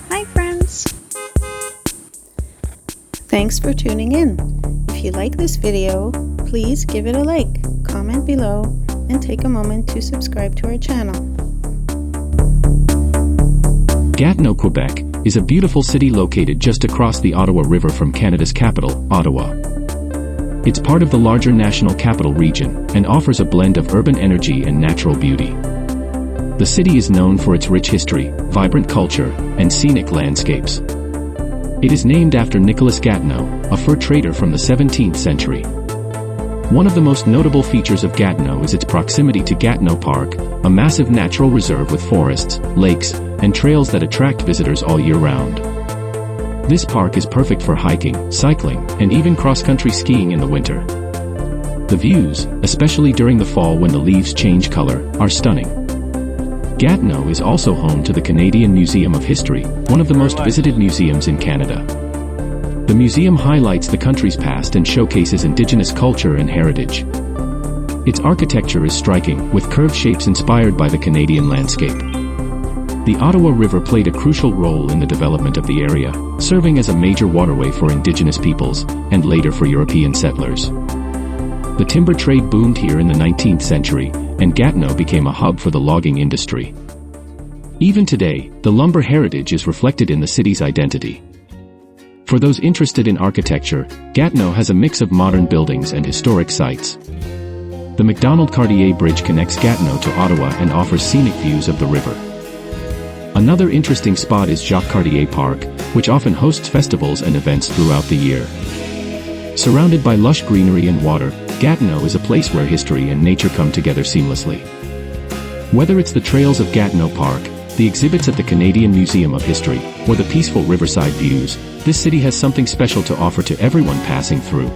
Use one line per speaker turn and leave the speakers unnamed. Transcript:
Hi friends! Thanks for tuning in. If you like this video, please give it a like, comment below, and take a moment to subscribe to our channel.
Gatineau, Quebec, is a beautiful city located just across the Ottawa River from Canada's capital, Ottawa. It's part of the larger National Capital Region and offers a blend of urban energy and natural beauty. The city is known for its rich history, vibrant culture, and scenic landscapes. It is named after Nicholas Gatineau, a fur trader from the 17th century. One of the most notable features of Gatineau is its proximity to Gatineau Park, a massive natural reserve with forests, lakes, and trails that attract visitors all year round. This park is perfect for hiking, cycling, and even cross-country skiing in the winter. The views, especially during the fall when the leaves change color, are stunning. Gatineau is also home to the Canadian Museum of History, one of the most visited museums in Canada. The museum highlights the country's past and showcases Indigenous culture and heritage. Its architecture is striking, with curved shapes inspired by the Canadian landscape. The Ottawa River played a crucial role in the development of the area, serving as a major waterway for Indigenous peoples, and later for European settlers. The timber trade boomed here in the 19th century, and Gatineau became a hub for the logging industry. Even today, the lumber heritage is reflected in the city's identity. For those interested in architecture, Gatineau has a mix of modern buildings and historic sites. The Macdonald-Cartier Bridge connects Gatineau to Ottawa and offers scenic views of the river. Another interesting spot is Jacques Cartier Park, which often hosts festivals and events throughout the year. Surrounded by lush greenery and water, Gatineau is a place where history and nature come together seamlessly. Whether it's the trails of Gatineau Park, the exhibits at the Canadian Museum of History, or the peaceful riverside views, this city has something special to offer to everyone passing through.